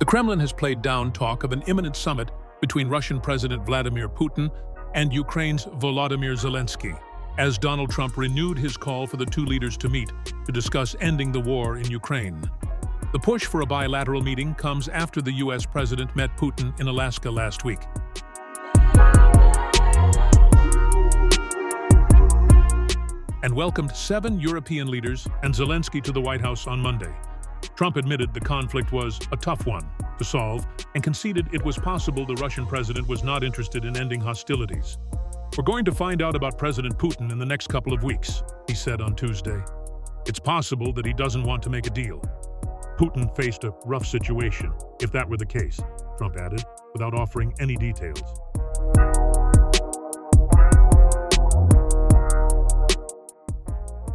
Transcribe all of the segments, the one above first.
The Kremlin has played down talk of an imminent summit between Russian President Vladimir Putin and Ukraine's Volodymyr Zelensky, as Donald Trump renewed his call for the two leaders to meet to discuss ending the war in Ukraine. The push for a bilateral meeting comes after the U.S. president met Putin in Alaska last week. And welcomed 7 European leaders and Zelensky to the White House on Monday. Trump admitted the conflict was a tough one to solve and conceded it was possible the Russian president was not interested in ending hostilities. "We're going to find out about President Putin in the next couple of weeks," he said on Tuesday. "It's possible that he doesn't want to make a deal." Putin faced a rough situation, if that were the case, Trump added, without offering any details.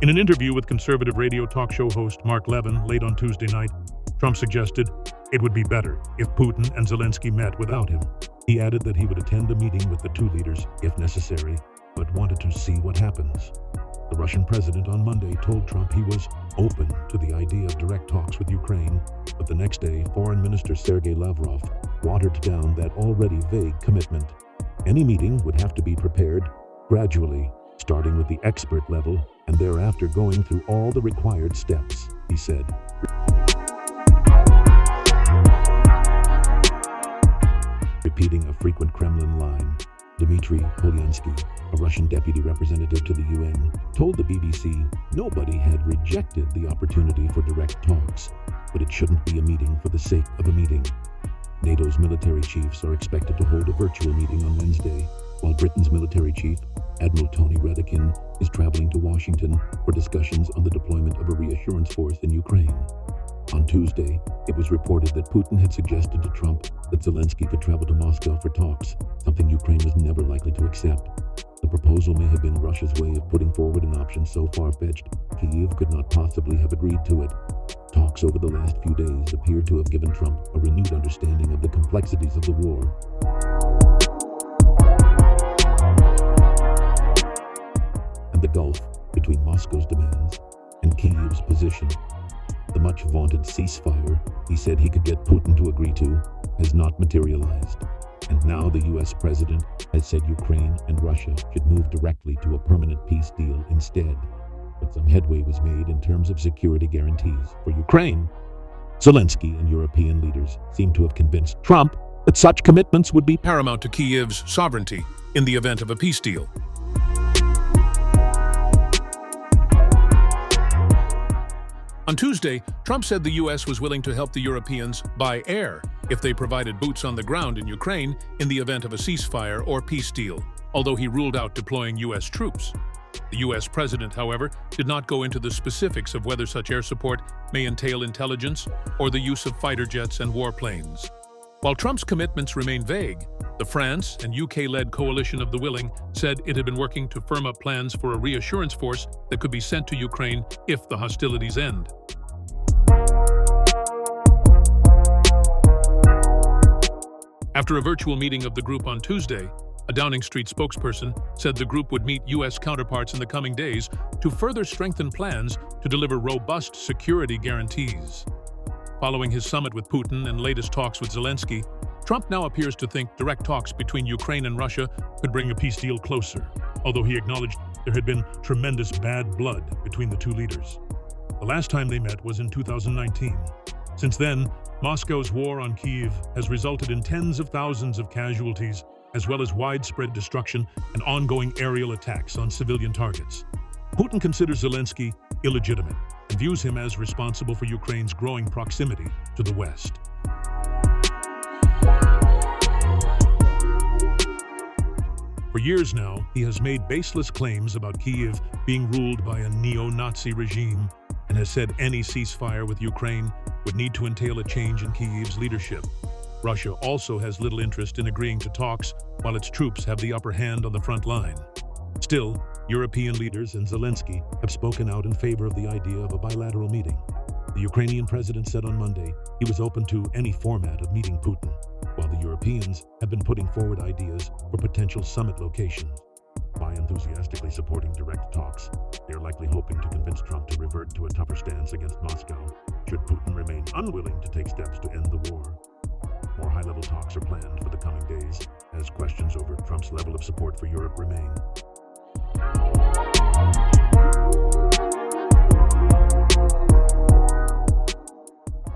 In an interview with conservative radio talk show host Mark Levin late on Tuesday night, Trump suggested it would be better if Putin and Zelensky met without him. He added that he would attend a meeting with the two leaders if necessary, but wanted to see what happens. The Russian president on Monday told Trump he was open to the idea of direct talks with Ukraine, but the next day, Foreign Minister Sergei Lavrov watered down that already vague commitment. Any meeting would have to be prepared gradually, starting with the expert level and thereafter going through all the required steps, he said. Repeating a frequent Kremlin line, Dmitry Polyansky, a Russian deputy representative to the UN, told the BBC nobody had rejected the opportunity for direct talks, but it shouldn't be a meeting for the sake of a meeting. NATO's military chiefs are expected to hold a virtual meeting on Wednesday, while Britain's military chief, Admiral Tony Radakin, is traveling to Washington for discussions on the deployment of a reassurance force in Ukraine. On Tuesday, it was reported that Putin had suggested to Trump that Zelensky could travel to Moscow for talks, something Ukraine was never likely to accept. The proposal may have been Russia's way of putting forward an option so far-fetched, Kyiv could not possibly have agreed to it. Talks over the last few days appear to have given Trump a renewed understanding of the complexities of the war. And the gulf between Moscow's demands and Kyiv's position. The much-vaunted ceasefire he said he could get Putin to agree to has not materialized. And now the U.S. president has said Ukraine and Russia should move directly to a permanent peace deal instead. But some headway was made in terms of security guarantees for Ukraine. Zelensky and European leaders seem to have convinced Trump that such commitments would be paramount to Kyiv's sovereignty in the event of a peace deal. On Tuesday, Trump said the U.S. was willing to help the Europeans by air if they provided boots on the ground in Ukraine in the event of a ceasefire or peace deal, although he ruled out deploying U.S. troops. The U.S. president, however, did not go into the specifics of whether such air support may entail intelligence or the use of fighter jets and warplanes. While Trump's commitments remain vague, the France and UK-led Coalition of the Willing said it had been working to firm up plans for a reassurance force that could be sent to Ukraine if the hostilities end. After a virtual meeting of the group on Tuesday, a Downing Street spokesperson said the group would meet U.S. counterparts in the coming days to further strengthen plans to deliver robust security guarantees. Following his summit with Putin and latest talks with Zelensky, Trump now appears to think direct talks between Ukraine and Russia could bring a peace deal closer, although he acknowledged there had been tremendous bad blood between the two leaders. The last time they met was in 2019. Since then, Moscow's war on Kyiv has resulted in tens of thousands of casualties, as well as widespread destruction and ongoing aerial attacks on civilian targets. Putin considers Zelensky illegitimate and views him as responsible for Ukraine's growing proximity to the West. For years now, he has made baseless claims about Kyiv being ruled by a neo-Nazi regime and has said any ceasefire with Ukraine would need to entail a change in Kyiv's leadership. Russia also has little interest in agreeing to talks while its troops have the upper hand on the front line. Still, European leaders and Zelensky have spoken out in favor of the idea of a bilateral meeting. The Ukrainian president said on Monday he was open to any format of meeting Putin, while the Europeans have been putting forward ideas for potential summit locations. By enthusiastically supporting direct talks, they are likely hoping to convince Trump to revert to a tougher stance against Moscow should Putin remain unwilling to take steps to end the war. More high-level talks are planned for the coming days as questions over Trump's level of support for Europe remain.